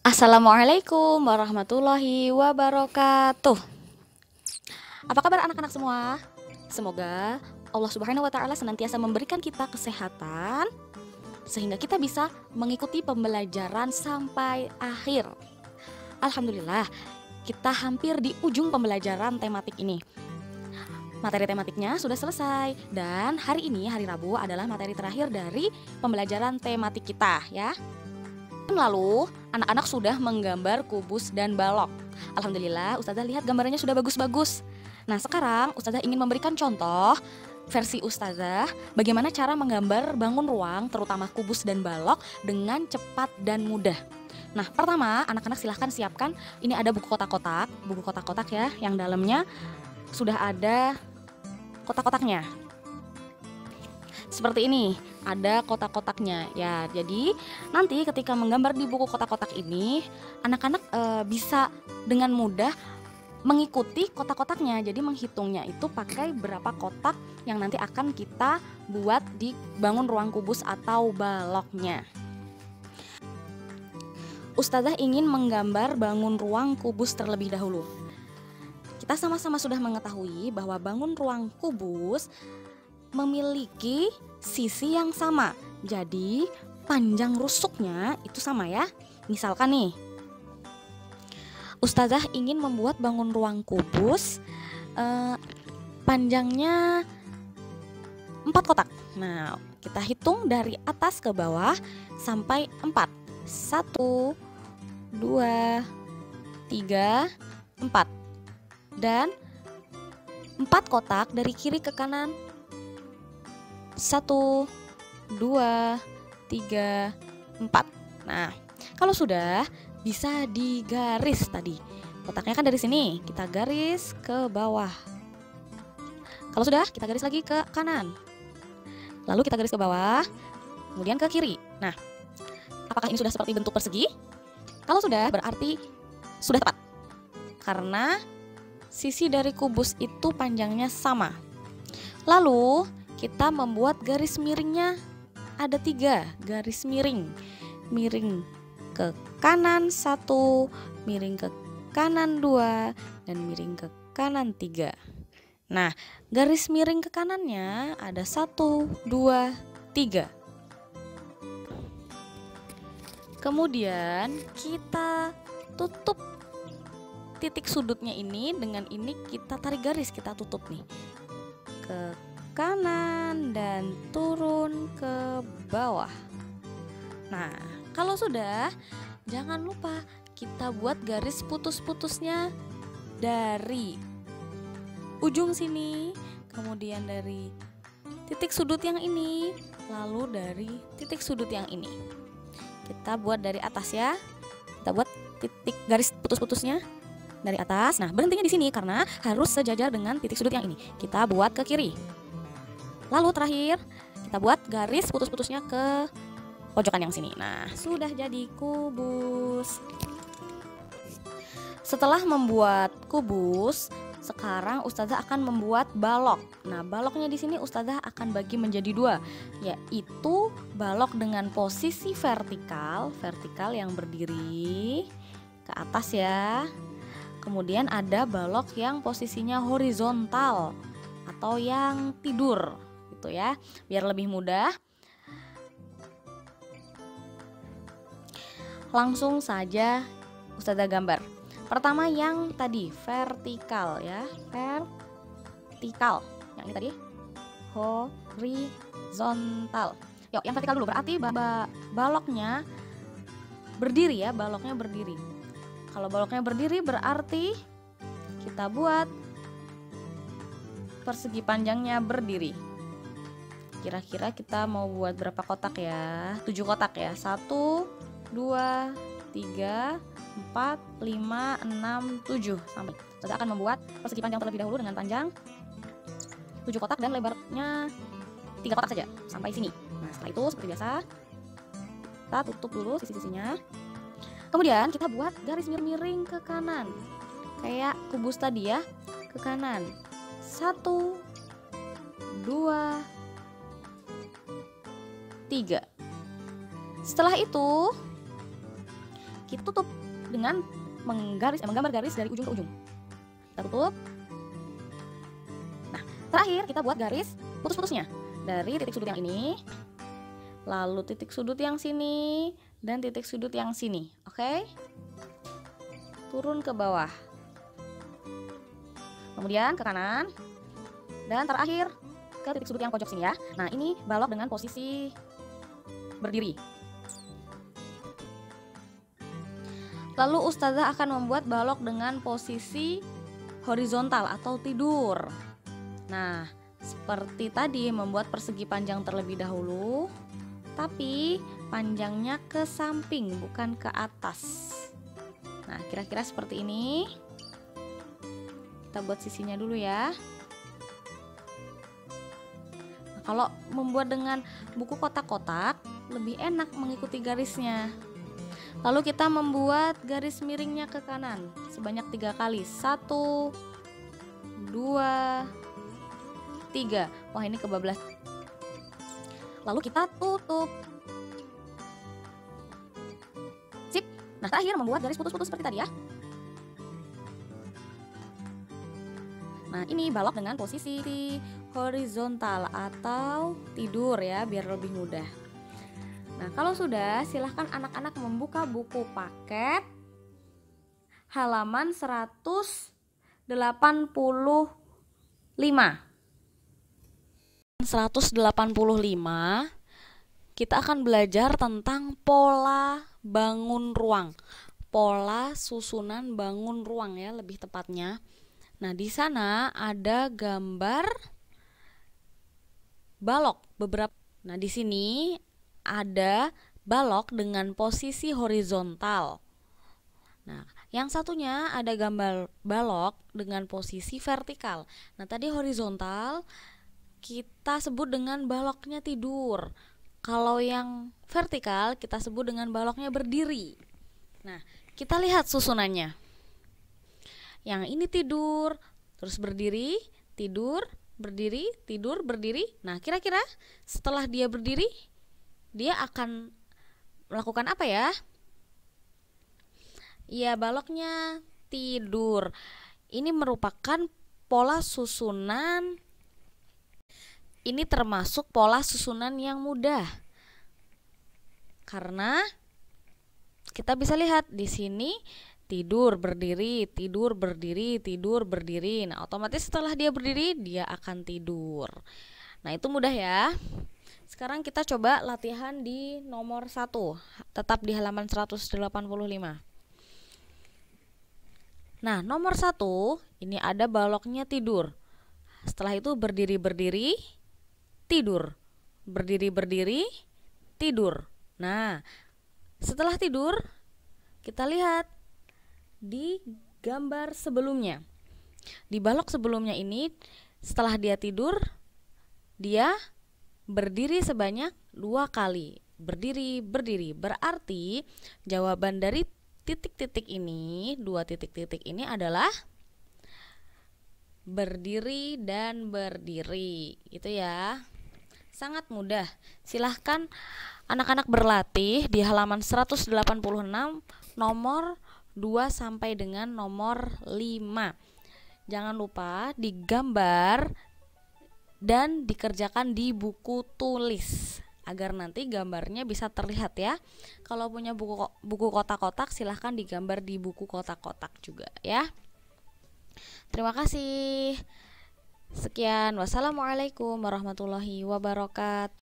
Assalamualaikum warahmatullahi wabarakatuh. Apa kabar anak-anak semua? Semoga Allah Subhanahu wa taala senantiasa memberikan kita kesehatan sehingga kita bisa mengikuti pembelajaran sampai akhir. Alhamdulillah, kita hampir di ujung pembelajaran tematik ini. Materi tematiknya sudah selesai dan hari ini, hari Rabu, adalah materi terakhir dari pembelajaran tematik kita ya. Lalu anak-anak sudah menggambar kubus dan balok. Alhamdulillah, Ustazah lihat gambarannya sudah bagus-bagus. Nah, sekarang Ustazah ingin memberikan contoh versi Ustazah bagaimana cara menggambar bangun ruang, terutama kubus dan balok, dengan cepat dan mudah. Nah, pertama anak-anak silahkan siapkan, ini ada buku kotak-kotak ya, yang dalamnya sudah ada kotak-kotaknya. Seperti ini, ada kotak-kotaknya ya. Jadi nanti ketika menggambar di buku kotak-kotak ini, anak-anak bisa dengan mudah mengikuti kotak-kotaknya. Jadi menghitungnya itu pakai berapa kotak yang nanti akan kita buat di bangun ruang kubus atau baloknya. Ustazah ingin menggambar bangun ruang kubus terlebih dahulu. Kita sama-sama sudah mengetahui bahwa bangun ruang kubus memiliki sisi yang sama. Jadi panjang rusuknya itu sama ya. Misalkan nih, Ustazah ingin membuat bangun ruang kubus panjangnya 4 kotak. Nah, kita hitung dari atas ke bawah sampai 4. 1, 2, 3, 4. Dan 4 kotak dari kiri ke kanan. 1, 2, 3, 4. Nah, kalau sudah bisa digaris tadi. Kotaknya kan dari sini, kita garis ke bawah. Kalau sudah, kita garis lagi ke kanan. Lalu kita garis ke bawah, kemudian ke kiri. Nah, apakah ini sudah seperti bentuk persegi? Kalau sudah, berarti sudah tepat. Karena sisi dari kubus itu panjangnya sama. Lalu kita membuat garis miringnya ada 3 garis miring. Miring ke kanan 1, miring ke kanan 2, dan miring ke kanan 3. Nah, garis miring ke kanannya ada 1, 2, 3. Kemudian kita tutup titik sudutnya ini dengan ini, kita tarik garis, kita tutup nih ke kanan dan turun ke bawah. Nah, kalau sudah, jangan lupa kita buat garis putus-putusnya dari ujung sini, kemudian dari titik sudut yang ini, lalu dari titik sudut yang ini. Kita buat dari atas ya. Kita buat titik garis putus-putusnya dari atas. Nah, berhentinya di sini karena harus sejajar dengan titik sudut yang ini. Kita buat ke kiri. Lalu terakhir kita buat garis putus-putusnya ke pojokan yang sini. Nah, sudah jadi kubus. Setelah membuat kubus, sekarang Ustazah akan membuat balok. Nah, baloknya di sini Ustazah akan bagi menjadi 2, yaitu balok dengan posisi vertikal yang berdiri ke atas ya. Kemudian ada balok yang posisinya horizontal atau yang tidur gitu ya. Biar lebih mudah, langsung saja Ustazah gambar. Pertama yang tadi vertikal ya, vertikal. Yang ini tadi horizontal. Yuk, yang vertikal dulu, berarti baloknya berdiri ya, baloknya berdiri. Kalau baloknya berdiri berarti kita buat persegi panjangnya berdiri. Kira-kira kita mau buat berapa kotak ya? 7 kotak ya. 1, 2, 3, 4, 5, 6, 7 sampai. Kita akan membuat persegi panjang terlebih dahulu dengan panjang 7 kotak dan lebarnya 3 kotak saja sampai sini. Nah, setelah itu seperti biasa kita tutup dulu sisi-sisinya. Kemudian kita buat garis miring ke kanan, kayak kubus tadi ya, ke kanan. 1, 2, 3. Setelah itu kita tutup dengan menggambar garis dari ujung ke ujung. Kita tutup. Nah, terakhir kita buat garis putus-putusnya dari titik sudut yang ini, lalu titik sudut yang sini, dan titik sudut yang sini. Oke? Turun ke bawah. Kemudian ke kanan. Dan terakhir ke titik sudut yang pojok sini ya. Nah, ini balok dengan posisi berdiri. Lalu ustazah akan membuat balok dengan posisi horizontal atau tidur. Nah, seperti tadi membuat persegi panjang terlebih dahulu, tapi panjangnya ke samping bukan ke atas. Nah, kira-kira seperti ini. Kita buat sisinya dulu ya. Nah, kalau membuat dengan buku kotak-kotak lebih enak mengikuti garisnya. Lalu kita membuat garis miringnya ke kanan sebanyak 3 kali. 1, 2, 3. Wah, ini kebablas. Lalu kita tutup. Sip. Nah, terakhir membuat garis putus-putus seperti tadi ya. Nah, ini balok dengan posisi horizontal atau tidur ya, biar lebih mudah. Nah, kalau sudah, silahkan anak-anak membuka buku paket halaman 185. 185 kita akan belajar tentang pola bangun ruang. Pola susunan bangun ruang ya, lebih tepatnya. Nah, di sana ada gambar balok beberapa. Nah, di sini ada balok dengan posisi horizontal. Nah, yang satunya ada gambar balok dengan posisi vertikal. Nah, tadi horizontal kita sebut dengan baloknya tidur. Kalau yang vertikal kita sebut dengan baloknya berdiri. Nah, kita lihat susunannya. Yang ini tidur, terus berdiri, tidur, berdiri, tidur, berdiri. Nah, kira-kira setelah dia berdiri, dia akan melakukan apa ya? Ya, baloknya tidur. Ini merupakan pola susunan. Ini termasuk pola susunan yang mudah. Karena kita bisa lihat di sini tidur, berdiri, tidur, berdiri, tidur, berdiri. Nah, otomatis setelah dia berdiri, dia akan tidur. Nah, itu mudah ya. Sekarang kita coba latihan di nomor 1, tetap di halaman 185. Nah, nomor 1, ini ada baloknya tidur. Setelah itu berdiri-berdiri, tidur. Berdiri-berdiri, tidur. Nah, setelah tidur, kita lihat di gambar sebelumnya. Di balok sebelumnya ini, setelah dia tidur, dia berdiri sebanyak 2 kali. Berdiri, berdiri. Berarti jawaban dari titik-titik ini, 2 titik-titik ini adalah berdiri dan berdiri. Itu ya. Sangat mudah. Silahkan anak-anak berlatih di halaman 186 nomor 2 sampai dengan nomor 5. Jangan lupa digambar dan dikerjakan di buku tulis agar nanti gambarnya bisa terlihat ya. Kalau punya buku kotak-kotak silahkan digambar di buku kotak-kotak juga ya. Terima kasih. Sekian, wassalamualaikum warahmatullahi wabarakatuh.